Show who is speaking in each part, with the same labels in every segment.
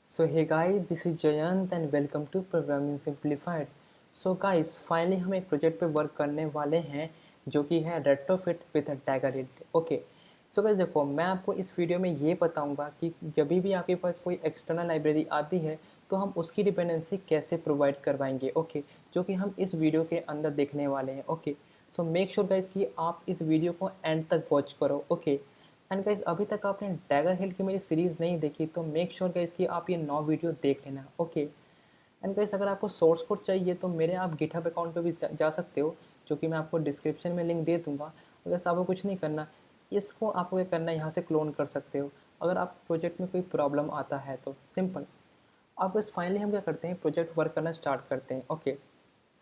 Speaker 1: So hey guys, this is Jayant and welcome to Programming Simplified. So guys, finally हम एक project पे work करने वाले हैं जो कि है retrofit with dagger hill. Okay, so guys देखो, मैं आपको इस वीडियो में ये बताऊंगा कि जब भी आपके पास कोई एक्सटर्नल लाइब्रेरी आती है तो हम उसकी डिपेंडेंसी कैसे प्रोवाइड करवाएंगे। ओके, जो कि हम इस वीडियो के अंदर देखने वाले हैं। Okay, so make sure guys कि आप इस वीडियो को एंड तक वॉच करो। ओके, एंड गाइस अभी तक आपने डैगर हिल की मेरी सीरीज़ नहीं देखी तो मेक श्योर गाइस कि आप ये 9 वीडियो देख लेना। ओके, एंड गाइस अगर आपको सोर्स कोड चाहिए तो मेरे आप गिटहब अकाउंट पे भी जा सकते हो, जो कि मैं आपको डिस्क्रिप्शन में लिंक दे दूंगा। और गाइस आपको कुछ नहीं करना, इसको आपको क्या करना है, यहाँ से क्लोन कर सकते हो अगर आप प्रोजेक्ट में कोई प्रॉब्लम आता है तो। सिंपल। अब बस फाइनली हम क्या करते हैं, प्रोजेक्ट वर्क करना स्टार्ट करते हैं। ओके,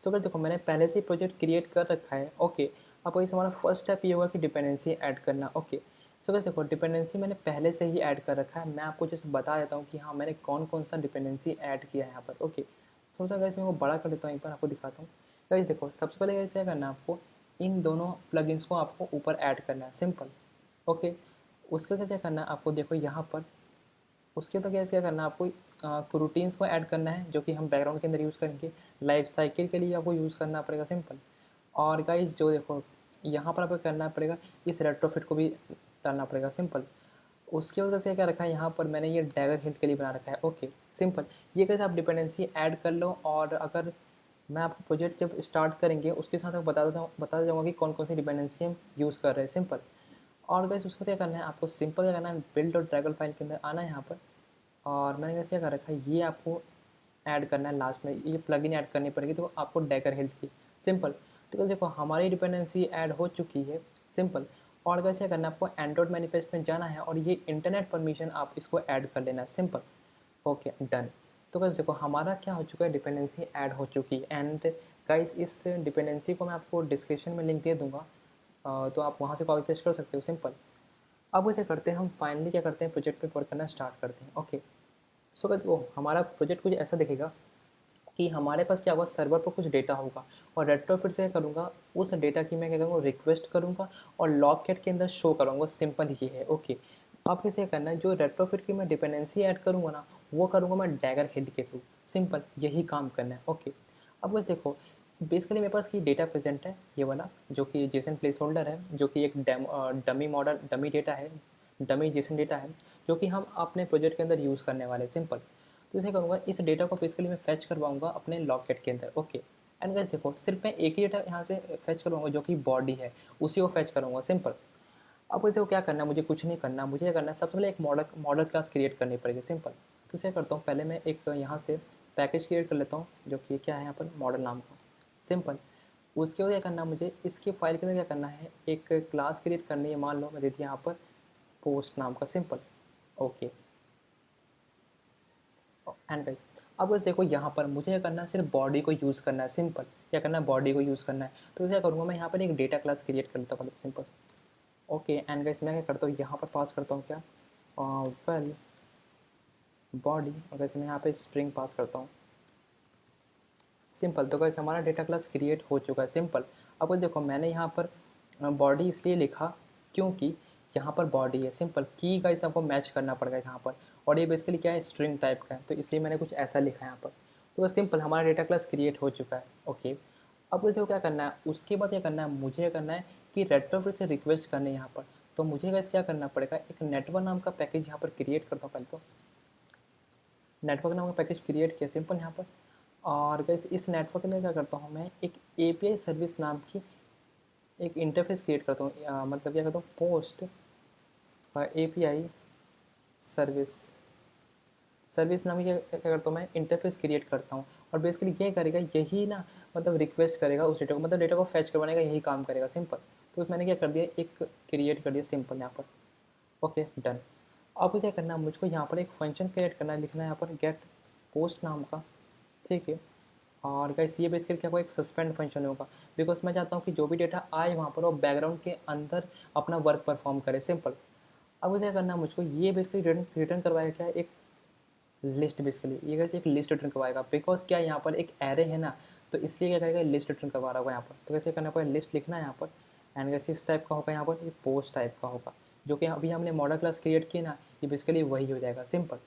Speaker 1: सो अगर देखो मैंने पहले से ही प्रोजेक्ट क्रिएट कर रखा है। ओके, अब इस हमारा फर्स्ट स्टेप ये होगा कि डिपेंडेंसी ऐड करना। ओके, सो अगर देखो डिपेंडेंसी मैंने पहले से ही ऐड कर रखा है, मैं आपको जस्ट बता देता हूँ कि हाँ मैंने कौन कौन सा डिपेंडेंसी ऐड किया है यहाँ पर। ओके, थोड़ा सा गाइस मैं वो बड़ा कर देता हूँ, एक बार आपको दिखाता हूँ। गाइस देखो, सबसे पहले गाइस क्या करना है आपको, इन दोनों प्लगइन्स को आपको ऊपर ऐड करना है। सिंपल। ओके, उसके बाद क्या करना है आपको, देखो यहाँ पर उसके तो क्या करना है आपको, रूटीन्स को ऐड करना है जो कि हम बैकग्राउंड के अंदर यूज़ करेंगे। लाइफ साइकिल के लिए आपको यूज़ करना पड़ेगा। सिंपल। और गाइस जो देखो यहाँ पर आपको करना पड़ेगा, इस रेट्रोफिट को भी डालना पड़ेगा। सिंपल। उसके वजह से क्या रखा है यहाँ पर मैंने, ये डैगर हिल के लिए बना रखा है। Okay, simple. ये कैसे आप डिपेंडेंसी ऐड कर लो, और अगर मैं आपको प्रोजेक्ट जब स्टार्ट करेंगे उसके साथ बता जाऊँगा कि कौन कौन सी डिपेंडेंसी हम यूज़ कर रहे हैं। सिंपल। और गाइस उसको क्या करना है आपको, सिंपल क्या करना है, बिल्ड और ड्रैगन फाइल के अंदर आना है यहाँ पर। और मैंने कैसे क्या कर रखा है, ये आपको ऐड करना है लास्ट में, ये प्लगइन ऐड करनी पड़ेगी तो आपको डैगर हेल्थ की। सिंपल। तो देखो हमारी डिपेंडेंसी ऐड हो चुकी है। सिंपल। और कैसे क्या करना है आपको, एंड्रॉइड मैनिफेस्ट में जाना है और ये इंटरनेट परमिशन आप इसको ऐड कर लेना है। सिंपल। Okay, done. तो गाइस देखो हमारा क्या हो चुका है, डिपेंडेंसी ऐड हो चुकी है। एंड गाइस इस डिपेंडेंसी को मैं आपको डिस्क्रिप्शन में लिंक दे दूंगा, तो आप वहाँ से कॉपी पेस्ट कर सकते हो। सिंपल। अब वैसे करते हैं, हम फाइनली क्या करते हैं, प्रोजेक्ट पे वर्क करना स्टार्ट करते हैं। ओके, सो वो हमारा प्रोजेक्ट कुछ ऐसा दिखेगा कि हमारे पास क्या होगा, सर्वर पर कुछ डेटा होगा और रेट्रोफिट से क्या करूँगा, उस डेटा की मैं क्या करूँगा, रिक्वेस्ट करूँगा और लॉगकेट के अंदर शो करूँगा। सिंपल ही है। ओके, अब कैसे करना है, जो रेट्रोफिट की मैं डिपेंडेंसी ऐड करूँगा ना, वो करूँगा मैं डैगर हिल के थ्रू। सिंपल, यही काम करना है। ओके, अब बस देखो, बेसिकली मेरे पास की डेटा प्रेजेंट है ये वाला, जो कि जेसन प्लेस होल्डर है, जो कि एक डमी मॉडल, डमी डेटा है, डमी जेसन डेटा है, जो कि हम अपने प्रोजेक्ट के अंदर यूज़ करने वाले। सिंपल। तो इसे करूँगा, इस डेटा को बेसिकली मैं फैच करवाऊँगा अपने लॉकेट के अंदर। ओके, एंड गाइस देखो सिर्फ मैं एक ही डेटा यहाँ से फैच करवाऊँगा जो कि बॉडी है, उसी को फैच करूँगा। सिंपल। अब इसे को क्या करना है, मुझे कुछ नहीं करना, मुझे क्या करना है, सबसे पहले एक मॉडल क्लास क्रिएट करनी पड़ेगी। सिंपल। तो इसे करता हूँ, पहले मैं एक यहाँ से पैकेज क्रिएट कर लेता हूँ जो कि क्या है यहाँ पर, मॉडल नाम का। सिंपल। उसके बाद क्या करना है मुझे, इसकी फाइल के अंदर क्या करना है, एक क्लास क्रिएट करनी है। मान लो मैं देती हूँ यहाँ पर पोस्ट नाम का। सिंपल। ओके, एंड गाइस अब बस देखो यहाँ पर मुझे क्या करना है, सिर्फ बॉडी को यूज़ करना है। सिंपल। क्या करना है, बॉडी को यूज़ करना है। तो क्या करूँगा, मैं यहाँ पर एक डेटा क्लास क्रिएट कर लेता हूँ। सिंपल। ओके, एंड गाइस मैं क्या करता हूँ, यहाँ पर पास करता हूँ क्या, वेल बॉडी, और वैसे मैं यहाँ पे स्ट्रिंग पास करता हूँ। सिंपल। तो गाइस हमारा डेटा क्लास क्रिएट हो चुका है। सिंपल। अब देखो मैंने यहाँ पर बॉडी इसलिए लिखा क्योंकि यहाँ पर बॉडी है। सिंपल। की गाइस आपको मैच करना पड़ेगा यहाँ पर, और ये बेसिकली क्या है, स्ट्रिंग टाइप का है, तो इसलिए मैंने कुछ ऐसा लिखा है यहाँ पर। तो सिंपल, हमारा डेटा क्लास क्रिएट हो चुका है। ओके, अब देखो क्या करना है, उसके बाद क्या करना है, मुझे क्या करना है कि रेट्रोफिट से रिक्वेस्ट करने यहाँ पर। तो मुझे गाइस क्या करना पड़ेगा, एक नेटवर्क नाम का पैकेज यहाँ पर क्रिएट करता हूँ। पहले तो नेटवर्क नाम का पैकेज क्रिएट किया। सिंपल यहाँ पर। और गाइस इस नेटवर्क के अंदर क्या करता हूँ, मैं एक एपीआई सर्विस नाम की एक इंटरफेस क्रिएट करता हूँ, मतलब क्या करता हूँ, पोस्ट एपीआई सर्विस सर्विस नाम की क्या करता हूँ, मैं इंटरफेस क्रिएट करता हूँ। और बेसिकली ये करेगा, यही ना, मतलब रिक्वेस्ट करेगा उस डेटा को, मतलब डेटा को फैच करवाने का यही काम करेगा। सिंपल। तो मैंने क्या कर दिया, एक क्रिएट कर दिया। सिंपल यहाँ पर। Okay, done. अब क्या करना है, मुझको यहाँ पर एक फंक्शन क्रिएट करना है, लिखना है यहाँ पर गेट पोस्ट नाम का। ठीक है। और गाइस ये बेसिकली क्या होगा, एक सस्पेंड फंक्शन होगा, बिकॉज मैं चाहता हूँ कि जो भी डेटा आए वहाँ पर वो बैकग्राउंड के अंदर अपना वर्क परफॉर्म करे। सिंपल। अब क्या करना है मुझको, ये बेसिकली रिटर्न करवाएगा क्या, एक लिस्ट। बेसिकली ये कैसे एक लिस्ट रिटर्न करवाएगा, बिकॉज क्या यहाँ पर एक एरे है ना, तो इसलिए क्या करेगा, लिस्ट रिटर्न करवा रहा होगा यहाँ पर। तो कैसे करना पड़ेगा, लिस्ट लिखना है यहाँ पर, एंड कैसे इस टाइप का होगा यहाँ पर, ये पोस्ट टाइप का होगा, जो कि अभी हमने मॉडल क्लास क्रिएट किया ना, ये बेसिकली वही हो जाएगा। सिंपल।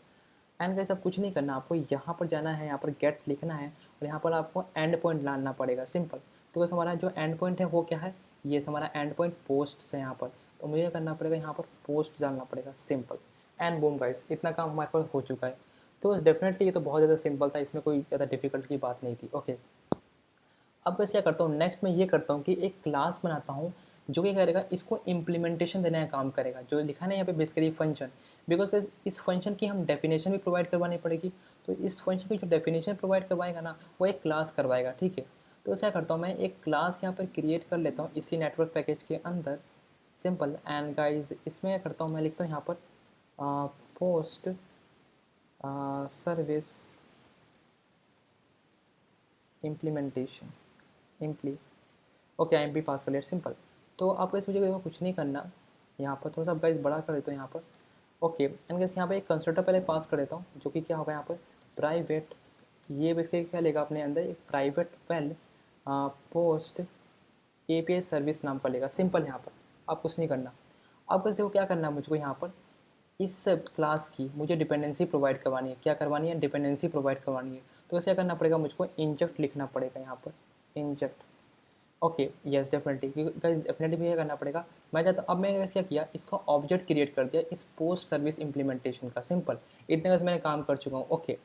Speaker 1: एंड गाइस अब कुछ नहीं करना, आपको यहाँ पर जाना है, यहाँ पर गेट लिखना है और यहाँ पर आपको एंड पॉइंट लाना पड़ेगा, सिंपल। तो गाइस हमारा जो एंड पॉइंट है वो क्या है, ये हमारा एंड पॉइंट पोस्ट है यहाँ पर। तो मुझे करना पड़ेगा यहाँ पर पोस्ट डालना पड़ेगा, सिंपल। एंड बूम गाइस, इतना काम हमारे पास हो चुका है। तो डेफिनेटली ये तो बहुत ज़्यादा सिंपल था, इसमें कोई ज़्यादा डिफिकल्ट की बात नहीं थी। ओके, अब कैसे क्या करता हूँ, नेक्स्ट मैं ये करता हूँ कि एक क्लास बनाता हूँ जो कि करेगा, इसको इम्प्लीमेंटेशन देने का काम करेगा। जो लिखा है यहाँ पे बेसिकली फंक्शन, बिकॉज इस फंक्शन की हम डेफिनेशन भी प्रोवाइड करवानी पड़ेगी। तो इस फंक्शन की जो डेफिनेशन प्रोवाइड करवाएगा ना, वो एक क्लास करवाएगा, ठीक है। तो ऐसा करता हूँ मैं, एक क्लास यहाँ पर क्रिएट कर लेता हूँ इसी नेटवर्क पैकेज के अंदर, सिंपल। एंड गाइज इसमें क्या करता हूँ, मैं लिखता हूँ यहाँ पर post service implementation, imply, okay I M P pass कर लिया, सिंपल। तो आपको इस मुझे कुछ नहीं करना, यहाँ पर थोड़ा सा गाइस बड़ा कर देता हूँ यहाँ पर। ओके, एंड गाइस यहाँ पे एक कंस्ट्रक्टर पहले पास कर देता हूँ, जो कि क्या होगा यहाँ पर प्राइवेट, ये बेसिकली क्या लेगा अपने अंदर, एक private well post API service नाम का लेगा, सिंपल। यहाँ पर आप कुछ नहीं करना। अब कैसे वो क्या करना है मुझको, यहाँ पर इस क्लास की मुझे डिपेंडेंसी प्रोवाइड करवानी है। क्या करवानी है, डिपेंडेंसी प्रोवाइड करवानी है। तो ऐसे करना पड़ेगा मुझको, इंजेक्ट लिखना पड़ेगा यहाँ पर, इंजेक्ट। ओके यस डेफिनेटली, क्योंकि गाइस डेफिनेटली भी ये करना पड़ेगा। मैं चाहता हूँ, अब मैं कैसे किया, इसका ऑब्जेक्ट क्रिएट कर दिया इस पोस्ट सर्विस इंप्लीमेंटेशन का, सिंपल। इतने का मैंने काम कर चुका हूँ। ओके,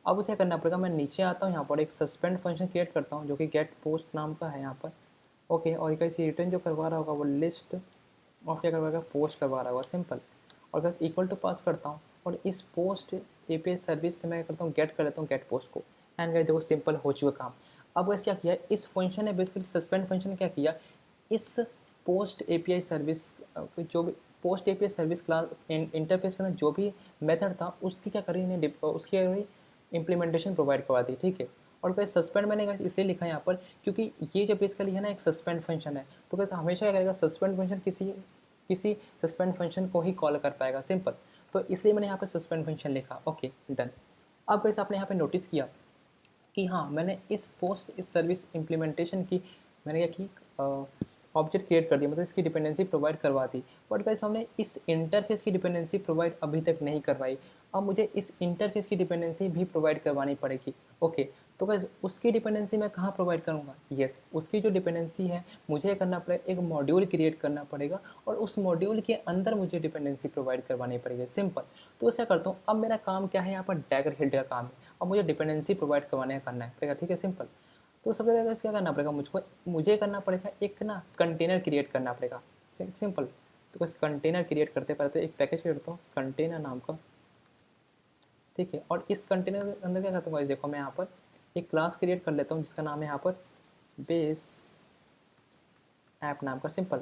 Speaker 1: अब उसे करना पड़ेगा, मैं नीचे आता हूँ, यहाँ पर एक सस्पेंड फंक्शन क्रिएट करता हूँ जो कि गेट पोस्ट नाम का है यहाँ पर। ओके, और कैसे रिटर्न जो करवा रहा होगा वो लिस्ट ऑफ क्या करवाएगा, पोस्ट करवा रहा होगा, सिंपल। और बस इक्वल टू पास करता हूँ और इस पोस्ट एपीआई सर्विस से मैं करता हूँ गेट कर लेता हूँ गेट पोस्ट को। एंड गाइस देखो सिंपल हो चुका काम। अब वैसे क्या किया, इस फंक्शन ने बेसिकली सस्पेंड फंक्शन ने क्या किया, इस पोस्ट एपीआई सर्विस जो भी post API service class interface के अंदर जो भी मेथड था उसकी क्या करी, इन्हें उसकी इम्प्लीमेंटेशन प्रोवाइड करवा दी, ठीक है। और कैसे सस्पेंड मैंने इसलिए लिखा है यहाँ पर क्योंकि ये जो बेसिकली है ना एक सस्पेंड फंक्शन है। तो कैसे हमेशा क्या करेगा, सस्पेंड फंक्शन किसी किसी सस्पेंड फंक्शन को ही कॉल कर पाएगा, सिंपल। तो इसलिए मैंने यहाँ पर सस्पेंड फंक्शन लिखा। Okay done. अब कैसे आपने यहाँ पे नोटिस किया कि हाँ मैंने इस सर्विस इम्प्लीमेंटेशन की मैंने क्या की, ऑब्जेक्ट क्रिएट कर दिया, मतलब इसकी डिपेंडेंसी प्रोवाइड करवा दी। बट गाइस हमने इस इंटरफेस की डिपेंडेंसी प्रोवाइड अभी तक नहीं करवाई। अब मुझे इस इंटरफेस की डिपेंडेंसी भी प्रोवाइड करवानी पड़ेगी। ओके, तो गाइस उसकी डिपेंडेंसी मैं कहाँ प्रोवाइड करूँगा, यस उसकी जो डिपेंडेंसी है मुझे करना पड़ेगा, एक मॉड्यूल क्रिएट करना पड़ेगा और उस मॉड्यूल के अंदर मुझे डिपेंडेंसी प्रोवाइड करवानी पड़ेगी, सिंपल। तो ऐसा करता हूँ, अब मेरा काम क्या है, यहाँ पर डैगर हिल्ड का काम है। अब मुझे डिपेंडेंसी प्रोवाइड करवाने का करना है पड़ेगा, ठीक है, सिंपल। तो सबसे पहले क्या करना पड़ेगा मुझको, मुझे करना पड़ेगा एक ना कंटेनर क्रिएट करना पड़ेगा, सिंपल। तो बस कंटेनर क्रिएट करते पहले एक पैकेज क्रिएट करता हूँ कंटेनर नाम का, ठीक है। और इस कंटेनर के अंदर क्या करता हूँ, देखो मैं यहाँ पर एक क्लास क्रिएट कर लेता हूँ जिसका नाम है यहाँ पर बेस ऐप नाम का, सिंपल।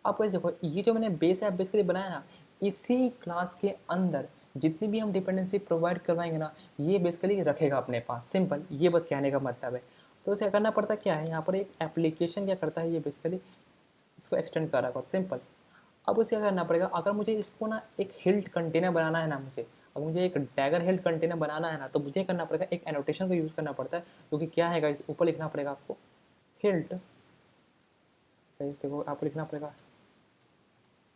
Speaker 1: अब वैसे देखो ये जो मैंने बेस ऐप बेसिकली बनाया ना, इसी क्लास के अंदर जितनी भी हम डिपेंडेंसी प्रोवाइड करवाएंगे ना, ये बेसिकली रखेगा अपने पास, सिंपल। ये बस कहने का मतलब है। तो इसे करना पड़ता क्या है, यहाँ पर एक एप्लीकेशन क्या करता है, ये बेसिकली इसको एक्सटेंड कर रहा है, सिंपल। अब उसे क्या करना पड़ेगा, अगर मुझे इसको ना एक हिल्ट कंटेनर बनाना है ना, मुझे अगर मुझे एक डैगर हिल्ट कंटेनर बनाना है ना, तो मुझे करना पड़ेगा एक एनोटेशन का यूज़ करना पड़ता है, जो कि क्या है गाइस, ऊपर लिखना पड़ेगा आपको हिल्ट, देखो आपको लिखना पड़ेगा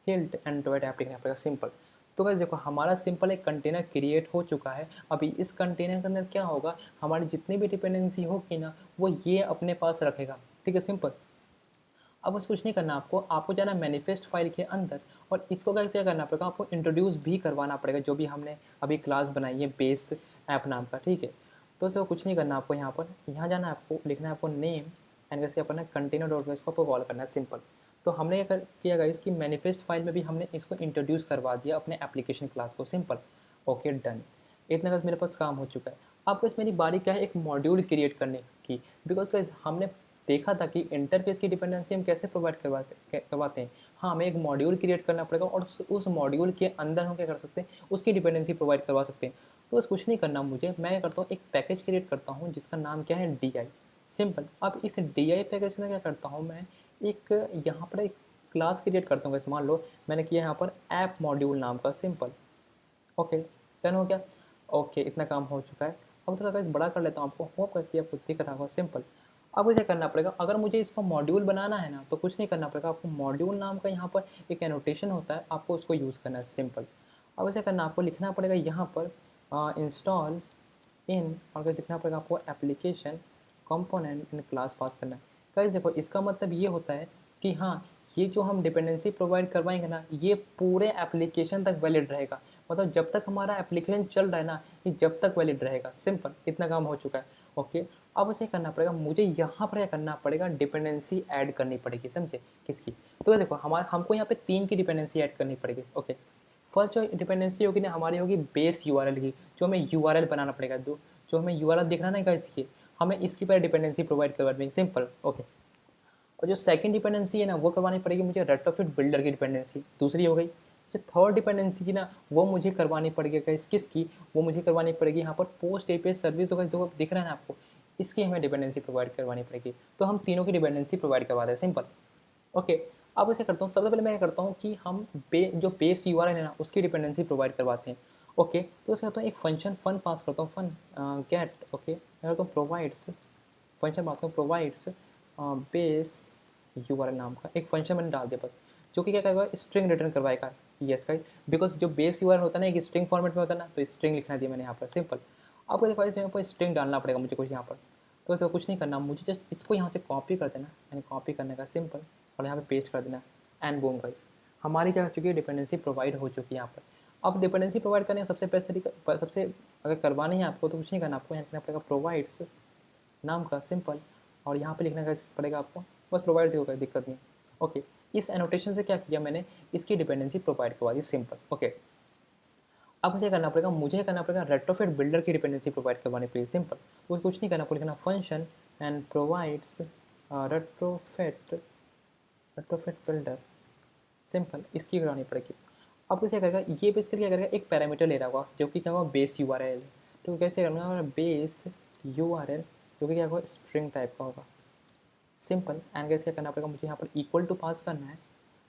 Speaker 1: हिल्ट एंड्रॉयड ऐप लिखना पड़ेगा, सिंपल। तो गाइस देखो हमारा सिंपल एक कंटेनर क्रिएट हो चुका है। अभी इस कंटेनर के अंदर क्या होगा, हमारी जितनी भी डिपेंडेंसी होगी ना वो ये अपने पास रखेगा, ठीक है, सिंपल। अब बस कुछ नहीं करना, आपको जाना मैनिफेस्ट फाइल के अंदर और इसको गाइस क्या करना पड़ेगा, आपको इंट्रोड्यूस भी करवाना पड़ेगा जो भी हमने अभी क्लास बनाई है बेस ऐप नाम का, ठीक है। तो इसको कुछ नहीं करना, आपको यहाँ पर यहाँ जाना है, आपको लिखना है आपको नेम एंड कैसे अपना कंटेनर डॉट बेस को आपको कॉल करना है, सिंपल। तो हमने क्या किया गाइस कि मैनिफेस्ट फाइल में भी हमने इसको इंट्रोड्यूस करवा दिया अपने एप्लीकेशन क्लास को, सिंपल। Okay done. इतना गाइस मेरे पास काम हो चुका है। अब गाइस मेरी बारी क्या है, एक मॉड्यूल क्रिएट करने की, बिकॉज गाइस हमने देखा था कि इंटरफेस की डिपेंडेंसी हम कैसे प्रोवाइड करवाते हैं। हाँ, हमें एक मॉड्यूल क्रिएट करना पड़ेगा और उस मॉड्यूल के अंदर हम क्या कर सकते हैं, उसकी डिपेंडेंसी प्रोवाइड करवा सकते हैं। तो बस कुछ नहीं करना मुझे, मैं क्या करता हूँ एक पैकेज क्रिएट करता हूँ जिसका नाम क्या है DI, सिंपल। अब इस DI पैकेज में क्या करता हूँ मैं, एक यहाँ पर एक क्लास क्रिएट करता हूँ, मान लो मैंने किया यहाँ पर ऐप मॉड्यूल नाम का, सिंपल। ओके डन हो गया। ओके इतना काम हो चुका है। अब थोड़ा गाइस बड़ा कर लेता हूँ, आपको होप कैसे आपको दिख रहा होगा, सिंपल। अब मुझे करना पड़ेगा, अगर मुझे इसको मॉड्यूल बनाना है ना, तो कुछ नहीं करना पड़ेगा आपको, मॉड्यूल नाम का यहाँ पर एक एनोटेशन होता है, आपको उसको यूज़ करना है, सिंपल। अब ऐसे करना, आपको लिखना पड़ेगा यहाँ पर इंस्टॉल इन, और क्या दिखना पड़ेगा आपको, application component in class pass करना है। गाइस देखो इसका मतलब ये होता है कि हाँ, ये जो हम डिपेंडेंसी प्रोवाइड करवाएंगे ना, ये पूरे एप्लीकेशन तक वैलिड रहेगा। मतलब जब तक हमारा एप्लीकेशन चल रहा है ना, ये जब तक वैलिड रहेगा। सिंपल, इतना काम हो चुका है। ओके, अब उसे करना पड़ेगा, मुझे यहाँ पर क्या करना पड़ेगा, डिपेंडेंसी ऐड करनी पड़ेगी। समझे किसकी? तो देखो हमारा हमको यहाँ पे 3 की डिपेंडेंसी ऐड करनी पड़ेगी। ओके, फर्स्ट जो डिपेंडेंसी होगी ना हमारी, होगी बेस यूआरएल की, जो हमें यूआरएल बनाना पड़ेगा। जो हमें यूआरएल दिख रहा है ना इसकी, हमें इसकी पर डिपेंडेंसी प्रोवाइड करवा देंगे। सिंपल। ओके, और जो सेकंड डिपेंडेंसी है ना, वो करवानी पड़ेगी मुझे रेट्रोफिट बिल्डर की डिपेंडेंसी, दूसरी हो गई। जो थर्ड डिपेंडेंसी की ना, वो मुझे करवानी पड़ेगी किसकी, वो मुझे करवानी पड़ेगी यहाँ पर पोस्ट एपीआई सर्विस होगा, जो दिख रहा है ना आपको, इसकी हमें डिपेंडेंसी प्रोवाइड करवानी पड़ेगी। तो हम तीनों की डिपेंडेंसी प्रोवाइड करवा दें। सिंपल। ओके, अब उसे करता हूँ, सबसे पहले मैं क्या करता हूँ कि हम जो बेस यूआरएल है ना, उसकी डिपेंडेंसी प्रोवाइड करवाते हैं। ओके, तो उसके करता हूँ एक फंक्शन फन पास करता हूँ, फन गेट। ओके, मैं करता हूँ प्रोवाइड्स, फंक्शन बात करूँ प्रोवाइड्स बेस यूआरएल नाम का एक फंक्शन मैंने डाल दिया बस, जो कि क्या करेगा, स्ट्रिंग रिटर्न करवाएगा। यस का, बिकॉज जो बेस यूआरएल होता है ना, एक स्ट्रिंग फॉर्मेट में होता है ना, तो स्ट्रिंग लिखना दिया मैंने यहाँ पर। सिंपल। आपको देखो इसमें पर स्ट्रिंग डालना पड़ेगा मुझे कुछ यहाँ पर, तो इसको कुछ नहीं करना, मुझे जस्ट इसको यहाँ से कॉपी कर देना, यानी कॉपी करने का सिंपल, और यहाँ पे पेस्ट कर देना, एंड बूम गाइस, हमारी क्या हो चुकी है, डिपेंडेंसी प्रोवाइड हो चुकी है यहाँ पर। अब डिपेंडेंसी प्रोवाइड करने का सबसे बेस्ट तरीका, सबसे अगर करवानी है आपको तो कुछ नहीं करना, आपको यहाँ लिखना पड़ेगा प्रोवाइड्स नाम का, सिंपल, और यहाँ पे लिखना कैसे पड़ेगा आपको, बस प्रोवाइड से होगा, दिक्कत नहीं। ओके, इस एनोटेशन से क्या किया मैंने, इसकी डिपेंडेंसी प्रोवाइड करवा दी। सिंपल। ओके, अब मुझे करना पड़ेगा रेट्रोफिट बिल्डर की डिपेंडेंसी प्रोवाइड करवानी पड़ेगी। सिंपल, तो कुछ नहीं करना पड़ेगा, function and provides retrofit retrofit builder. Simple, इसकी करानी पड़ेगी। अब उसे करेगा, ये बेसिकली क्या करेगा, एक पैरामीटर ले रहा होगा जो कि क्या होगा, बेस यूआरएल। तो कैसे करना, बेस यूआरएल जो कि क्या होगा, स्ट्रिंग टाइप का होगा। सिंपल, एंड कैसे क्या करना पड़ेगा, मुझे यहाँ पर इक्वल टू पास करना है,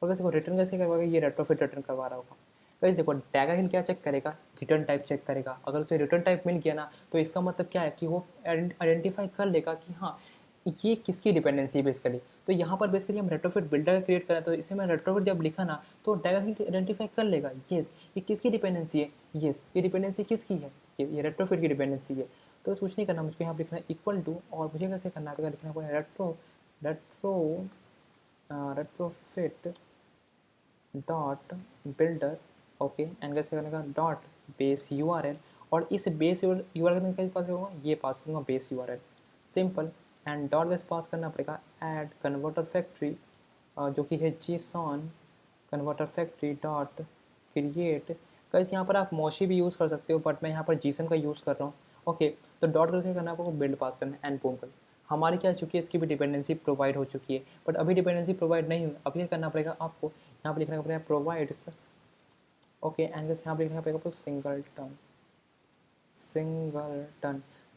Speaker 1: और कैसे को रिटर्न कैसे करवाएगा, ये रेट्रोफिट रिटर्न करवा रहा होगा। गाइस देखो टैगर हिल क्या चेक करेगा, रिटर्न टाइप चेक करेगा। अगर उसे रिटर्न टाइप मिल गया ना, तो इसका मतलब क्या है कि वो आइडेंटिफाई कर लेगा कि हाँ, ये किसकी डिपेंडेंसी है बेसिकली। तो यहाँ पर बेसिकली हम रेट्रोफिट बिल्डर क्रिएट करें, तो इसे मैं रेट्रोफिट जब लिखा ना, तो टैगर हिल आइडेंटिफाई कर लेगा, येस ये किसकी डिपेंडेंसी है, येस ये डिपेंडेंसी किसकी है, ये रेट्रोफिट की डिपेंडेंसी है। तो कुछ नहीं करना, मुझको यहाँ पर लिखना है इक्वल टू, और मुझे कैसे करना है, लिखना पड़ेगा retro retrofit dot builder. Okay, and कैसे करने का, डॉट बेस यूआरएल, और इस बेस यूआरएल कैसे पास करूँगा, ये पास करूँगा base URL. Simple, and dot कैसे पास करना पड़ेगा, ऐड कन्वर्टर फैक्ट्री, जो कि है जीसॉन कन्वर्टर फैक्ट्री डॉट क्रिएट। कैसे यहाँ पर आप मोशी भी यूज़ कर सकते हो, बट मैं यहाँ पर जीसन का यूज़ कर रहा हूँ। ओके, तो डॉट कैसे करना आपको, बिल्ड पास करना है, एंड बूम कर, हमारी क्या चुकी है, इसकी भी डिपेंडेंसी प्रोवाइड हो चुकी है। बट अभी डिपेंडेंसी प्रोवाइड नहीं हुई, अभी करना पड़ेगा आपको, यहाँ पर लिखना पड़ेगा प्रोवाइड्स। ओके, एंड यहाँ पर लिखना पड़ेगा आपको सिंगल टन।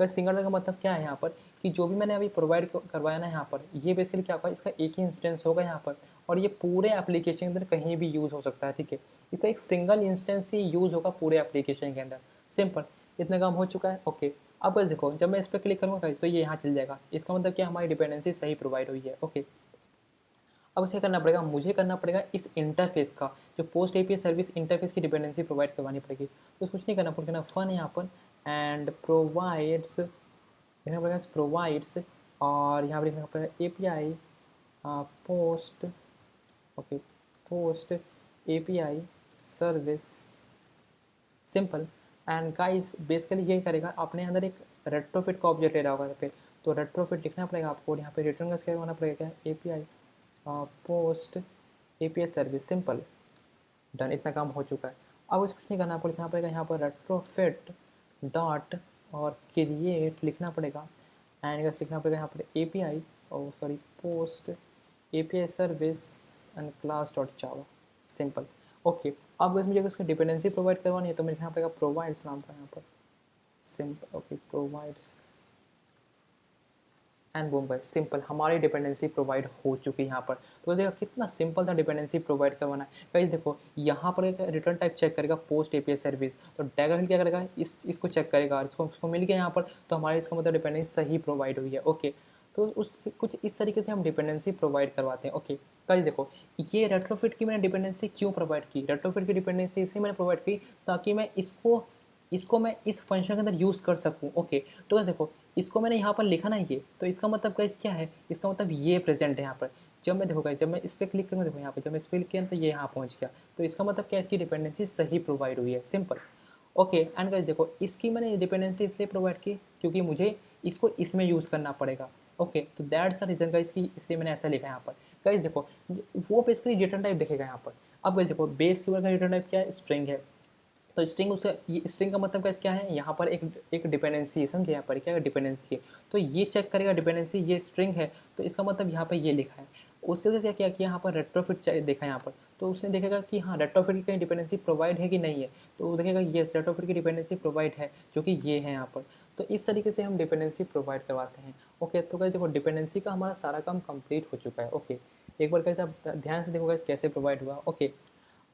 Speaker 1: तो सिंगल टन का मतलब क्या है यहाँ पर, कि जो भी मैंने अभी प्रोवाइड करवाया ना यहाँ पर, ये बेसिकली क्या होगा, इसका एक ही इंस्टेंस होगा यहाँ पर, और ये पूरे एप्लीकेशन के अंदर कहीं भी यूज़ हो सकता है। ठीक है, इसका एक सिंगल इंस्टेंस ही यूज़ होगा पूरे एप्लीकेशन के अंदर। सिंपल, इतना काम हो चुका है। ओके, अब बस देखो जब मैं इस पर क्लिक करूँगा तो ये यहाँ चल जाएगा, इसका मतलब क्या, हमारी डिपेंडेंसी सही प्रोवाइड हुई है। ओके, अब उसे करना पड़ेगा, मुझे करना पड़ेगा इस इंटरफेस का, जो पोस्ट एपीआई सर्विस इंटरफेस की डिपेंडेंसी प्रोवाइड करवानी पड़ेगी। तो कुछ नहीं करना पड़ेगा, फन यहाँ पर एंड प्रोवाइड्स लिखना पड़ेगा, प्रोवाइड्स, और यहाँ पर लिखना पड़ेगा API post. Okay, post API service. Simple, and guys basically ये करेगा, अपने अंदर एक रेट्रोफिट का ऑब्जेक्ट ले रहा होगा यहाँ पे, तो रेट्रोफिट लिखना पड़ेगा आपको, और यहाँ पे रिटर्न का करवाना पड़ेगा क्या, API post API service. Simple, done, इतना काम हो चुका है। अब इस कुछ नहीं करना, आपको लिखना पड़ेगा यहाँ पर रेट्रोफिट डॉट और क्रिएट लिखना पड़ेगा, एंड कैसे लिखना पड़ेगा यहाँ पर एपीआई, और sorry post API service and class dot Java. Simple. Okay, अब अगर मुझे उसकी डिपेंडेंसी प्रोवाइड करवानी है, तो मैं लिखना पड़ेगा प्रोवाइड्स नाम का यहाँ पर। Simple, okay, provides and boom guys, simple, हमारी डिपेंडेंसी प्रोवाइड हो चुकी है यहाँ पर। तो देखो कितना सिंपल था डिपेंडेंसी प्रोवाइड करवाना है। गाइस देखो यहाँ पर एक रिटर्न टाइप चेक करेगा पोस्ट एपीआई सर्विस, तो डैगर हिल क्या करेगा, इसको चेक करेगा, इसको मिल गया यहाँ पर, तो हमारे इसका मतलब डिपेंडेंसी सही प्रोवाइड हुई है। ओके, तो उस कुछ इस तरीके से हम डिपेंडेंसी प्रोवाइड करवाते हैं। ओके गाइस देखो, ये रेट्रोफिट की मैंने डिपेंडेंसी क्यों प्रोवाइड की, रेट्रोफिट की डिपेंडेंसी इसलिए मैंने प्रोवाइड की ताकि मैं इसको इसको मैं इस फंक्शन के अंदर यूज़ कर सकूँ। ओके, तो गाइस देखो इसको मैंने यहाँ पर लिखा ना ये, तो इसका मतलब गाइस क्या है, इसका मतलब ये प्रेजेंट है यहाँ पर। जब मैं देखो गाइस, जब मैं इस पर क्लिक करूँगा, देखो यहाँ पे जब मैं इस पर क्लिक किया तो ये यहाँ पहुँच गया, तो इसका मतलब क्या है, इसकी डिपेंडेंसी सही प्रोवाइड हुई है, सिंपल। ओके एंड गाइस देखो इसकी मैंने डिपेंडेंसी इसलिए प्रोवाइड की क्योंकि मुझे इसको इसमें यूज़ करना पड़ेगा। ओके, तो दैट्स द रीज़न गाइस की इसलिए मैंने ऐसा लिखा है यहाँ पर। गाइस देखो वो बेसिकली रिटर्न टाइप देखेगा यहाँ पर। अब गाइस देखो बेस कीवर्ड का रिटर्न टाइप क्या है, स्ट्रिंग है। तो स्ट्रिंग उसका ये स्ट्रिंग का मतलब क्या है, यहाँ पर एक डिपेंडेंसी है, समझे, यहाँ पर क्या डिपेंडेंसी है, तो ये चेक करेगा डिपेंडेंसी, ये स्ट्रिंग है, तो इसका मतलब यहाँ पर ये लिखा है। उसके वजह से क्या किया यहाँ पर रेट्रोफिट देखा यहाँ पर, तो उसने देखेगा कि हाँ रेट्रोफिट की कहीं डिपेंडेंसी प्रोवाइड है कि नहीं है, तो वो देखेगा येस रेट्रोफिट की डिपेंडेंसी प्रोवाइड है, जो कि ये है यहाँ पर। तो इस तरीके से हम डिपेंडेंसी प्रोवाइड करवाते हैं। ओके, तो गाइस देखो डिपेंडेंसी का हमारा सारा काम कंप्लीट हो चुका है। ओके, एक बार कैसे आप ध्यान से देखो गाइस कैसे प्रोवाइड हुआ। ओके,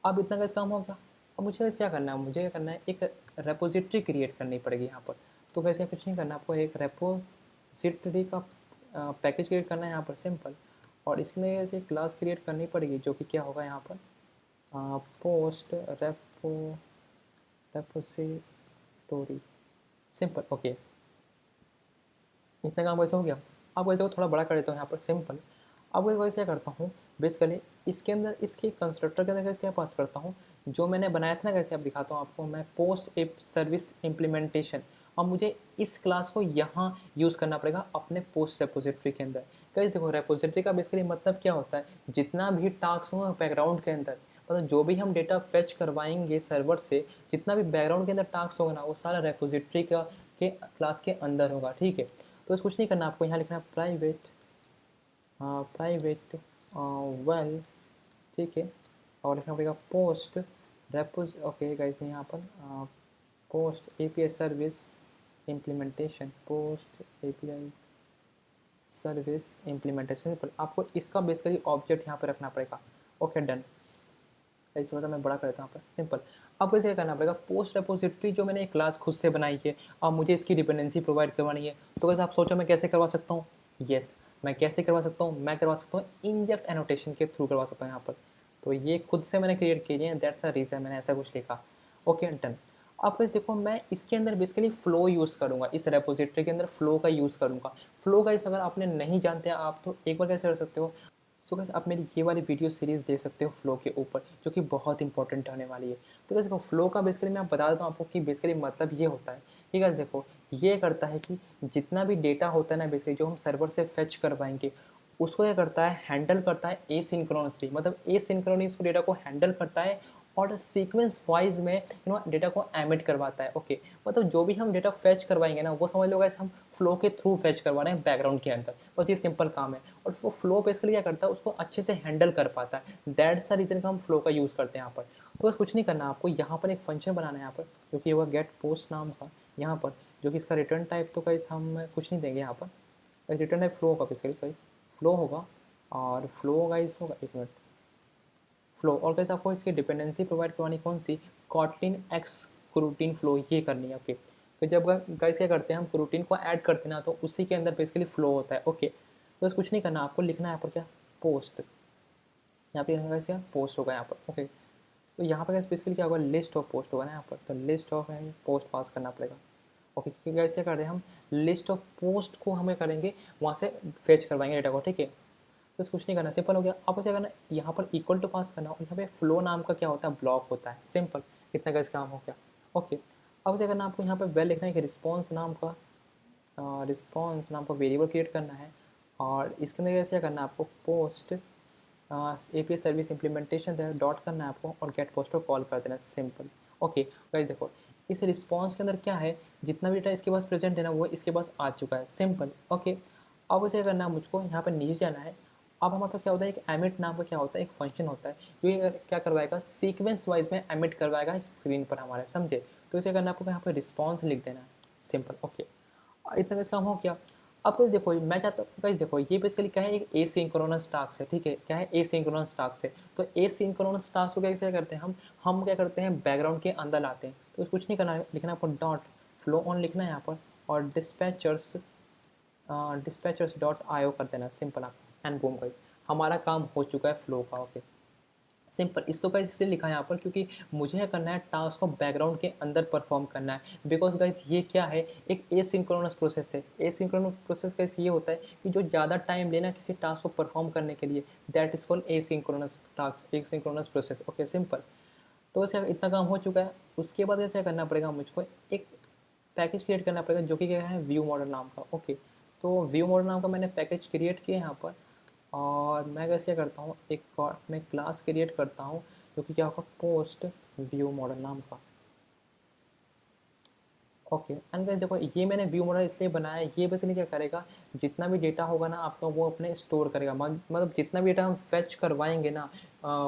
Speaker 1: अब इतना गाइस काम हो गया। अब मुझे क्या करना है, मुझे क्या करना है, एक रेपोजिटरी क्रिएट करनी पड़ेगी यहाँ पर। तो कैसे कुछ नहीं करना, आपको एक रेपोजिटरी का पैकेज क्रिएट करना है यहाँ पर, सिंपल। और इसके लिए ऐसे क्लास क्रिएट करनी पड़ेगी जो कि क्या होगा यहाँ पर, पोस्ट रेपोजिटरी, सिंपल। ओके, इतना काम वैसे हो गया। अब वैसे को थोड़ा बड़ा कर देता हूँ यहाँ पर, सिंपल। अब वैसे क्या करता हूँ, बेसिकली इसके अंदर इसके कंस्ट्रक्टर के अंदर कैसे क्या पास करता हूँ, जो मैंने बनाया था ना, कैसे अब दिखाता हूँ आपको मैं, पोस्ट एप सर्विस इम्प्लीमेंटेशन। अब मुझे इस क्लास को यहाँ यूज़ करना पड़ेगा अपने पोस्ट रेपोजिटरी के अंदर। कैसे देखो रेपोजिटरी का बेसिकली मतलब क्या होता है, जितना भी टास्क होगा बैकग्राउंड के अंदर, मतलब जो भी हम डेटा फेच करवाएंगे सर्वर से, जितना भी बैकग्राउंड के अंदर टास्क होगा ना, वो सारा रेपोजिटरी का के क्लास के अंदर होगा, ठीक है। तो कुछ नहीं करना, आपको यहाँ लिखना है प्राइवेट प्राइवेट वेल, ठीक है, और लिखना पड़ेगा पोस्ट रेपोज। ओके गाइस, यहाँ पर post API service implementation, post API service implementation पर आपको इसका बेसिकली ऑब्जेक्ट यहाँ पर रखना पड़ेगा। ओके डन, इस मतलब मैं बड़ा कर देता हूँ यहाँ पर, सिंपल। अब कैसे क्या करना पड़ेगा, पोस्ट रेपोजिटरी जो मैंने एक क्लास खुद से बनाई है, अब मुझे इसकी डिपेंडेंसी प्रोवाइड करवानी है, तो वैसे आप सोचो मैं कैसे करवा सकता हूँ। यस, मैं कैसे करवा सकता हूँ, मैं करवा सकता हूँ इंजेक्ट एनोटेशन के थ्रू करवा सकता हूँ यहाँ पर। तो ये खुद से मैंने क्रिएट किए हैं, दैट्स द रीज़न मैंने ऐसा कुछ लिखा। Okay done. अब कैसे देखो मैं इसके अंदर बेसिकली फ्लो यूज़ करूँगा, इस रेपोजिटरी के अंदर फ्लो का यूज़ करूँगा। फ्लो का इस अगर आपने नहीं जानते आप तो एक बार कैसे कर सकते हो, सो गाइस आप मेरी ये वाली वीडियो सीरीज़ देख सकते हो फ्लो के ऊपर, जो कि बहुत इंपॉर्टेंट होने वाली है। तो गाइस देखो फ्लो का बेसिकली मैं बता देता हूँ आपको कि बेसिकली मतलब ये होता है कि गाइस देखो ये करता है कि जितना भी डेटा होता है ना बेसिकली जो हम सर्वर से फेच करवाएंगे, उसको क्या करता है, हैंडल करता है एसिंक्रोनसली, मतलब एसिंक्रोनस डेटा को हैंडल करता है और सीक्वेंस वाइज में डेटा को एमिट करवाता है। ओके, मतलब जो भी हम डेटा फेच करवाएंगे ना, वो समझ लो गाइस हम फ्लो के थ्रू फेच करवा रहे हैं बैकग्राउंड के अंदर, बस ये सिंपल काम है। और वो फ्लो बेसिकली क्या करता है, उसको अच्छे से हैंडल कर पाता है, दैट्स द रीज़न का हम फ्लो का यूज़ करते हैं यहाँ पर। तो बस कुछ नहीं करना, आपको यहाँ पर एक फंक्शन बनाना है यहाँ पर, जो कि होगा गेट पोस्ट नाम का यहाँ पर, जो कि इसका रिटर्न टाइप तो गाइस हम कुछ नहीं देंगे यहाँ पर, रिटर्न टाइप फ्लो होगा बेसिकली, सॉरी फ्लो होगा। और फ्लो गाइस होगा, एक मिनट, फ्लो। और कैसे आपको इसकी डिपेंडेंसी प्रोवाइड करवानी कौन सी, कॉटलिन एक्स क्रूटीन फ्लो, ये करनी है। ओके, तो जब गाइस क्या करते हैं हम क्रूटीन को ऐड करते हैं ना, तो उसी के अंदर बेसिकली फ्लो होता है। ओके, तो बस कुछ नहीं करना, आपको लिखना है यहाँ पर क्या, पोस्ट, यहाँ पे गाइस क्या पोस्ट होगा यहाँ पर। ओके, तो यहाँ पर बेसिकली क्या होगा, लिस्ट ऑफ पोस्ट होगा ना यहाँ पर, तो लिस्ट ऑफ पोस्ट पास करना पड़ेगा। ओके, क्योंकि गाइस क्या कर रहे हैं हम, लिस्ट ऑफ पोस्ट को हमें करेंगे वहाँ से फेच करवाएंगे डेटा को, ठीक है। बस कुछ नहीं करना, सिंपल हो गया। अब क्या करना, यहाँ पर इक्वल टू पास करना, और यहाँ पे फ्लो नाम का क्या होता है, ब्लॉक होता है, सिंपल। इतना का इस काम हो गया। ओके, अब क्या करना, आपको यहाँ पे वेल लिखना है कि रिस्पॉन्स नाम का वेरिएबल क्रिएट करना है, और इसके अंदर कैसे क्या करना है आपको, post API service implementation dot करना है आपको, और गेट पोस्ट को कॉल कर देना, सिंपल। ओके गाइस देखो इस रिस्पॉन्स के अंदर क्या है, जितना भी डेटा इसके पास प्रेजेंट है ना, वो इसके पास आ चुका है, सिंपल। ओके, अब उसे करना है मुझको, यहाँ पर नीचे जाना है। अब हमारे पास क्या होता है, एक एमिट नाम का क्या होता है, एक फंक्शन होता है, जो ये क्या करवाएगा, सीक्वेंस वाइज में एमिट करवाएगा स्क्रीन पर हमारे, समझे। तो इसे करना आपको यहाँ पर रिस्पॉन्स लिख देना है, सिंपल। ओके, इतना का काम हो गया। अब कुछ देखो मैं चाहता हूँ गाइस, देखो ये बेसिकली क्या है, एक एसिंक्रोनस टास्क है, ठीक है, क्या है, एसिंक्रोनस टास्क है। तो एसिंक्रोनस टास्क को कैसे करते हैं हम क्या करते हैं, बैकग्राउंड के अंदर लाते हैं। तो कुछ नहीं करना है, लिखना आपको डॉट फ्लो ऑन लिखना है यहाँ पर, और डिस्पैचर्स डॉट आईओ कर देना, सिंपल। आप एंड बूम गाइस, हमारा काम हो चुका है फ्लो का। ओके, सिंपल, इसको गाइस इसलिए लिखा है यहाँ पर क्योंकि मुझे क्या करना है, टास्क को बैकग्राउंड के अंदर परफॉर्म करना है। बिकॉज गाइस ये क्या है, एक एसिंक्रोनस प्रोसेस है। एसिंक्रोनस प्रोसेस गाइस ये होता है कि जो ज़्यादा टाइम लेना किसी टास्क को परफॉर्म करने के लिए, that is called asynchronous task, asynchronous process. Okay simple. तो ऐसे इतना काम हो चुका है, उसके बाद ऐसे करना पड़ेगा मुझको, एक पैकेज क्रिएट करना पड़ेगा जो कि क्या है, व्यू मॉडल नाम का। ओके, तो व्यू मॉडल नाम का मैंने पैकेज क्रिएट किया यहाँ पर। और मैं कैसे करता हूँ, मैं क्लास क्रिएट करता हूँ जो कि क्या होगा, पोस्ट व्यू मॉडल नाम का। ओके एंड गाइस देखो, ये मैंने व्यू मॉडल इसलिए बनाया है, ये बेसिकली क्या करेगा, जितना भी डेटा होगा ना आपका वो अपने स्टोर करेगा। मतलब जितना भी डेटा हम फेच करवाएंगे ना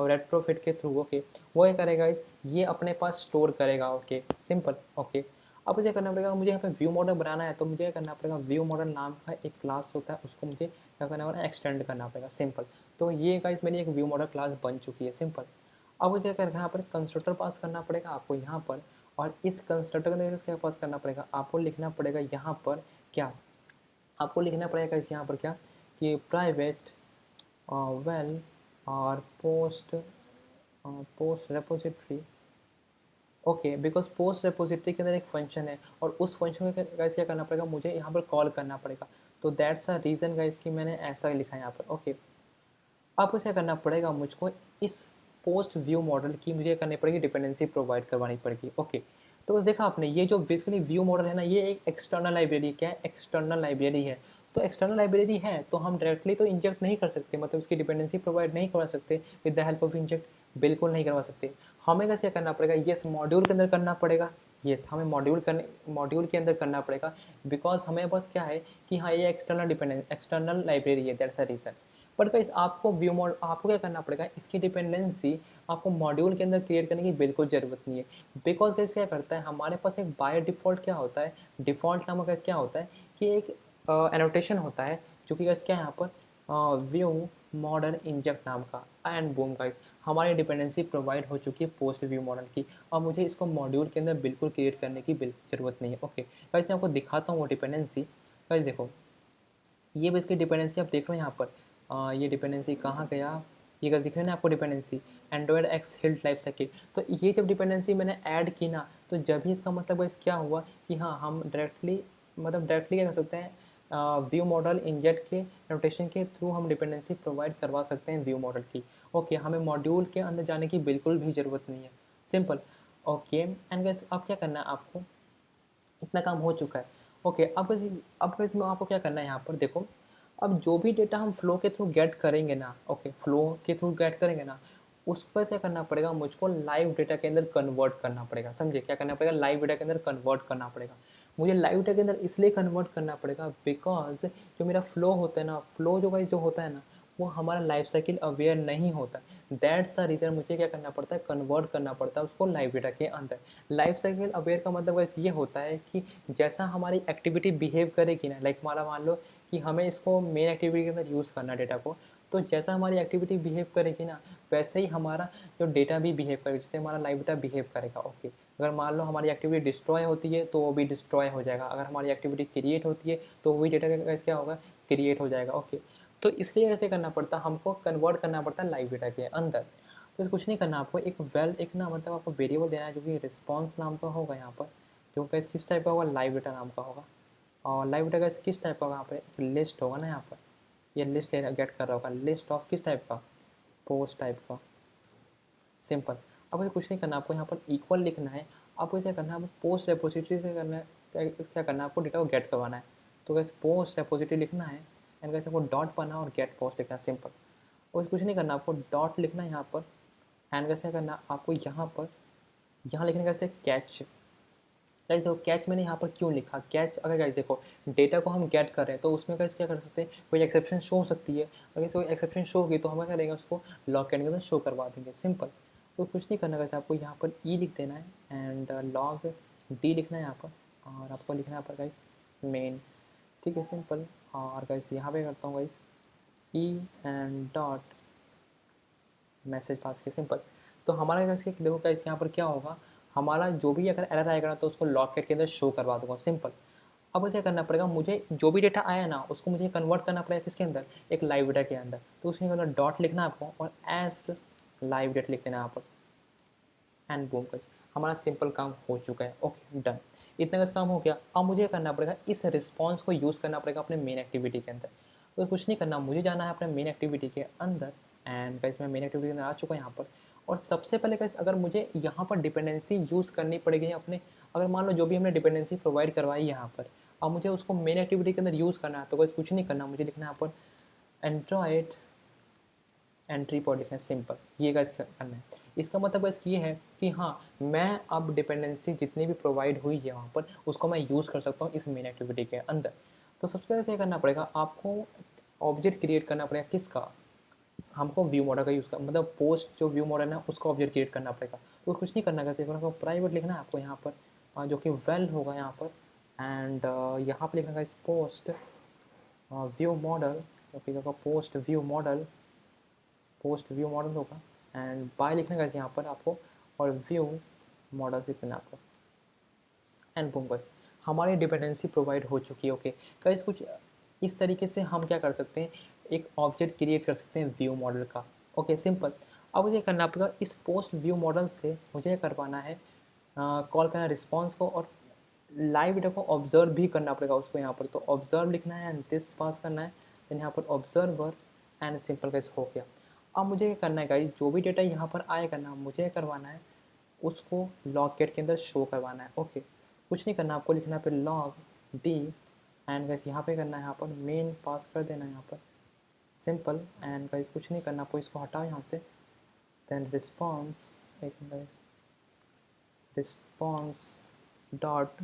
Speaker 1: रेट्रोफिट के थ्रू, ओके, वो ये करेगा इस, ये अपने पास स्टोर करेगा। Okay simple. ओके, अब मुझे करना पड़ेगा, मुझे यहाँ पे व्यू मॉडल बनाना है तो मुझे क्या करना पड़ेगा, व्यू मॉडल नाम का एक क्लास होता है, उसको मुझे क्या करना पड़ेगा, एक्सटेंड करना पड़ेगा। सिंपल। तो ये गाइस मेरी एक व्यू मॉडल क्लास बन चुकी है। सिंपल। अब मुझे क्या करना है, यहाँ पर कंस्ट्रक्टर पास करना पड़ेगा आपको यहाँ पर। और इस कंस्ट्रक्टर के अंदर क्या पास करना पड़ेगा, आपको लिखना पड़ेगा यहाँ पर क्या, आपको लिखना पड़ेगा इस यहाँ पर क्या, कि प्राइवेट वेल और post repository. Okay, because post repository के अंदर एक फंक्शन है और उस फंक्शन को गाइस क्या करना पड़ेगा, मुझे यहाँ पर कॉल करना पड़ेगा। तो दैट्स अ रीज़न गाइस कि मैंने ऐसा लिखा है यहाँ पर। ओके, अब उसे करना पड़ेगा मुझको, इस पोस्ट व्यू मॉडल की मुझे करनी पड़ेगी, डिपेंडेंसी प्रोवाइड करवानी पड़ेगी। ओके, तो बस देखा आपने, ये जो बेसिकली व्यू मॉडल है ना, ये एक एक्सटर्नल लाइब्रेरी, क्या है, एक्सटर्नल लाइब्रेरी है। तो एक्सटर्नल लाइब्रेरी है तो हम डायरेक्टली तो इंजेक्ट नहीं कर सकते, मतलब इसकी डिपेंडेंसी प्रोवाइड नहीं करवा सकते with the help of inject, बिल्कुल नहीं करवा सकते। हमें कैसे करना पड़ेगा, येस मॉड्यूल के अंदर करना पड़ेगा। येस, हमें मॉड्यूल के अंदर करना पड़ेगा। बिकॉज हमें बस क्या है कि हाँ ये एक्सटर्नल लाइब्रेरी है, that's a reason. But guys आपको व्यू मॉडल, आपको क्या करना पड़ेगा, इसकी डिपेंडेंसी आपको मॉड्यूल के अंदर क्रिएट करने की बिल्कुल ज़रूरत नहीं है। बिकॉज गाइस क्या करता है, हमारे पास एक बाय डिफ़ॉल्ट क्या होता है, डिफ़ॉल्ट नामक गाइस क्या होता है कि एक एनोटेशन होता है जो कि गाइस क्या है यहाँ पर, व्यू मॉडल इंजेक्ट नाम का। एंड बूम गाइस, हमारी डिपेंडेंसी प्रोवाइड हो चुकी है पोस्ट व्यू मॉडल की। अब मुझे इसको मॉड्यूल के अंदर बिल्कुल क्रिएट करने की ज़रूरत नहीं है। ओके गाइस, मैं आपको दिखाता हूँ वो डिपेंडेंसी। गाइस देखो, ये बेसिकली डिपेंडेंसी आप देख रहे हो यहाँ पर, ये डिपेंडेंसी कहाँ गया, ये अगर दिख रहा है ना आपको dependency, Android x hilt life cycle. तो ये जब डिपेंडेंसी मैंने ऐड की ना, तो जब ही इसका मतलब इस क्या हुआ कि हाँ हम डायरेक्टली क्या कर सकते हैं, व्यू मॉडल इंजेक्ट के नोटेशन के थ्रू हम डिपेंडेंसी प्रोवाइड करवा सकते हैं व्यू मॉडल की। ओके, हमें मॉड्यूल के अंदर जाने की बिल्कुल भी ज़रूरत नहीं है। सिंपल। ओके एंड गैस, अब क्या करना है आपको, इतना काम हो चुका है। ओके, अब इसमें आपको क्या करना है यहाँ पर देखो, अब जो भी डेटा हम फ्लो के थ्रू गेट करेंगे ना, ओके फ्लो के थ्रू गेट करेंगे ना, उसको ऐसे करना पड़ेगा मुझको, लाइव डेटा के अंदर कन्वर्ट करना पड़ेगा। समझे, क्या करना पड़ेगा, लाइव डेटा के अंदर कन्वर्ट करना पड़ेगा। मुझे लाइव डेटा के अंदर इसलिए कन्वर्ट करना पड़ेगा बिकॉज जो मेरा फ्लो होता है ना, फ्लो जो होता है ना, वो हमारा लाइफ साइकिल अवेयर नहीं होता। दैट्स द रीज़न मुझे क्या करना पड़ता है, कन्वर्ट करना पड़ता है उसको लाइव डेटा के अंदर। लाइफ साइकिल अवेयर का मतलब बस ये होता है कि जैसा हमारी एक्टिविटी बिहेव करेगी ना, लाइक हमारा मान लो कि हमें इसको मेन एक्टिविटी के अंदर यूज़ करना डेटा को, तो जैसा हमारी एक्टिविटी बिहेव करेगी ना, वैसे ही हमारा जो डेटा भी बिहेव करेगा, जैसे हमारा लाइव डेटा बिहेव करेगा। ओके, अगर मान लो हमारी एक्टिविटी डिस्ट्रॉय होती है तो वो भी डिस्ट्रॉय हो जाएगा, अगर हमारी एक्टिविटी क्रिएट होती है तो वो भी डेटा का क्या होगा, क्रिएट हो जाएगा। ओके, तो इसलिए ऐसे करना पड़ता, हमको कन्वर्ट करना पड़ता है लाइव डेटा के अंदर। तो कुछ नहीं करना आपको, एक ना मतलब आपको वेरिएबल देना है जो कि रिस्पॉन्स नाम का होगा यहाँ पर, जो कि किस टाइप का होगा, लाइव डेटा नाम का होगा। और लाइव डेटा का किस टाइप का होगा, यहाँ पर एक लिस्ट होगा ना, यहाँ पर ये लिस्ट गेट कर रहा होगा, लिस्ट ऑफ किस टाइप का, पोस्ट टाइप का। सिंपल। अब ऐसे कुछ नहीं करना आपको, यहाँ पर इक्वल लिखना है। आपको क्या करना है, पोस्ट रेपोजिटरी से करना है, क्या करना है आपको, डेटा को गेट करवाना है। तो कैसे पोस्ट रेपोजिटरी लिखना है एंड कैसे आपको डॉट पाना और गेट पोस्ट लिखना है। सिंपल। और कुछ नहीं करना आपको, डॉट लिखना है यहाँ पर एंड कैसे करना आपको, यहाँ लिखने का कैसे, कैच। गाइस देखो, कैच मैंने यहाँ पर क्यों लिखा, कैच अगर गाइस देखो डेटा को हम गेट कर रहे हैं तो उसमें गाइस क्या कर सकते हैं, कोई एक्सेप्शन शो हो सकती है, अगर कोई एक्सेप्शन शो होगी तो हम क्या करेंगे, उसको लॉग के अंदर शो करवा देंगे। सिंपल। तो कुछ नहीं करना, गाइस आपको यहाँ पर ई लिख देना है एंड लॉग डी लिखना है यहाँ पर, और आपको लिखना है यहाँ पर गाइस मेन। ठीक है, सिंपल। और गाइस यहाँ पे करता हूँ guys E and dot message pass के। सिंपल। तो हमारा कैसे देखो गाइस यहाँ पर क्या होगा, हमारा जो भी अगर एरर आएगा ना तो उसको लॉकेट के अंदर शो करवा दूंगा। सिंपल। अब क्या करना पड़ेगा, मुझे जो भी डेटा आया ना उसको मुझे कन्वर्ट करना पड़ेगा किसके अंदर, एक लाइव डेटा के अंदर। तो उसके अंदर डॉट लिखना है आपको और एस लाइव डेट लिख देना यहाँ पर एंड बूम गाइस, हमारा सिंपल काम हो चुका है। ओके डन, इतना का काम हो गया। अब मुझे करना पड़ेगा इस रिस्पॉन्स को यूज़ करना पड़ेगा अपने मेन एक्टिविटी के अंदर। तो कुछ नहीं करना, मुझे जाना है अपने मेन एक्टिविटी के अंदर एंड गाइस मैं मेन एक्टिविटी के अंदर आ चुका हूँ यहाँ पर। और सबसे पहले गाइस अगर मुझे यहाँ पर डिपेंडेंसी यूज़ करनी पड़ेगी अपने, अगर मान लो जो भी हमने डिपेंडेंसी प्रोवाइड करवाई यहाँ पर, अब मुझे उसको मेन एक्टिविटी के अंदर यूज़ करना है, तो गाइस कुछ नहीं करना, मुझे लिखना है यहाँ पर एंड्रॉयड एंट्री पॉइंट लिखना है, सिंपल ये गाइस करना है। इसका मतलब गाइस ये है कि हाँ मैं अब डिपेंडेंसी जितनी भी प्रोवाइड हुई है वहाँ पर उसको मैं यूज़ कर सकता हूँ इस मेन एक्टिविटी के अंदर। तो सबसे पहले क्या करना पड़ेगा, आपको ऑब्जेक्ट क्रिएट करना पड़ेगा, किसका, हमको व्यू मॉडल का यूज़ कर, मतलब पोस्ट जो व्यू मॉडल है उसका ऑब्जेक्ट क्रिएट करना पड़ेगा। तो कुछ नहीं करना है, प्राइवेट लिखना है आपको यहाँ पर, जो कि वेल होगा यहाँ पर एंड यहाँ पर लिखना है पोस्ट व्यू मॉडल, जो कि पोस्ट व्यू मॉडल होगा एंड बाय लिखना है यहाँ पर आपको, और व्यू मॉडल से लिखना है आपको एंड बूम गाइस, हमारी डिपेंडेंसी प्रोवाइड हो चुकी है। ओके गाइस, कुछ इस तरीके से हम क्या कर सकते हैं, एक ऑब्जेक्ट क्रिएट कर सकते हैं व्यू मॉडल का। Okay simple. अब मुझे करना पड़ेगा इस पोस्ट व्यू मॉडल से मुझे करवाना है कॉल करना रिस्पॉन्स को, और लाइव डेटा को ऑब्जर्व भी करना पड़ेगा उसको यहाँ पर। तो ऑब्जर्व लिखना है एंड दिस पास करना है, देन यहाँ पर ऑब्जर्वर एंड सिंपल गाइस हो गया। अब मुझे क्या करना है गाइस, जो भी डेटा यहाँ पर आएगा ना मुझे करवाना है उसको लॉग गेट के अंदर शो करवाना है। ओके कुछ नहीं करना, आपको लिखना है फिर लॉग डी एंड गाइस यहाँ पे करना है, यहाँ पर मेन पास कर देना है यहाँ पर, सिंपल एंड गाइस कुछ नहीं करना, आपको इसको हटाओ यहाँ से, देन रिस्पॉन्स, एक गाइस रिस्पॉन्स डॉट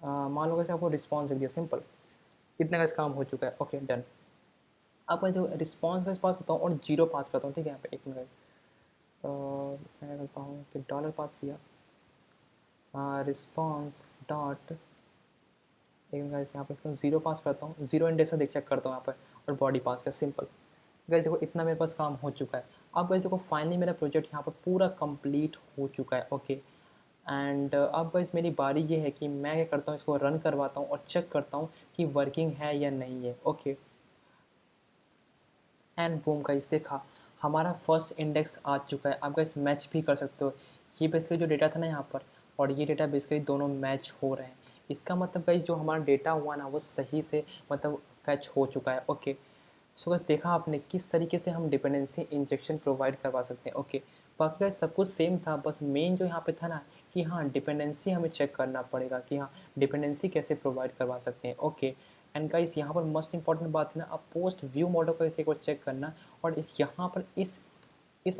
Speaker 1: मान लो कैसे आपको रिस्पॉन्स लिख दिया, सिंपल इतना का इस काम हो चुका है। Okay done. अब मैं जो रिस्पॉन्स का पास करता हूँ और जीरो पास करता हूँ, ठीक है यहाँ पे एक मिनट, तो मैं करता हूँ कि डॉलर पास किया, रिस्पॉन्स डॉट, एक गाइस यहाँ पे जीरो पास करता हूँ, जीरो इंडेक्स देख चेक करता हूँ यहाँ पर, और बॉडी पास कर, सिंपल गाइस देखो इतना मेरे पास काम हो चुका है। अब गाइस देखो फाइनली मेरा प्रोजेक्ट यहाँ पर पूरा कंप्लीट हो चुका है। ओके एंड अब गाइस मेरी बारी ये है कि मैं क्या करता हूँ, इसको रन करवाता हूँ और चेक करता हूँ कि वर्किंग है या नहीं है। ओके एंड बूम गाइस देखा हमारा फर्स्ट इंडेक्स आ चुका है। आप गाइस मैच भी कर सकते हो, ये बेसिकली जो डेटा था ना यहाँ पर और ये डेटा बेसिकली दोनों मैच हो रहे हैं। इसका मतलब गाइस जो हमारा डेटा हुआ ना वो सही से मतलब फैच हो चुका है। ओके सो बस देखा आपने किस तरीके से हम डिपेंडेंसी इंजेक्शन प्रोवाइड करवा सकते हैं। ओके बाकी गाइस सब कुछ सेम था, बस मेन जो यहाँ पे था ना कि हाँ डिपेंडेंसी हमें चेक करना पड़ेगा कि हाँ डिपेंडेंसी कैसे प्रोवाइड करवा सकते हैं। ओके एंड गाइस यहाँ पर मोस्ट इंपॉर्टेंट बात है ना, आप पोस्ट व्यू मॉडल को इसे एक बार चेक करना, और इस यहाँ पर इस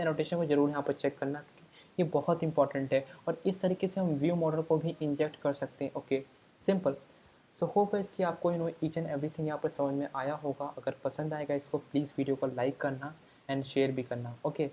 Speaker 1: एनोटेशन को जरूर यहाँ पर चेक करना, ये बहुत इंपॉर्टेंट है। और इस तरीके से हम व्यू मॉडल को भी इंजेक्ट कर सकते हैं। Okay simple. So hope guys कि आपको ईच एंड एवरीथिंग यहाँ पर समझ में आया होगा। अगर पसंद आएगा इसको प्लीज़ वीडियो को लाइक करना एंड शेयर भी करना। ओके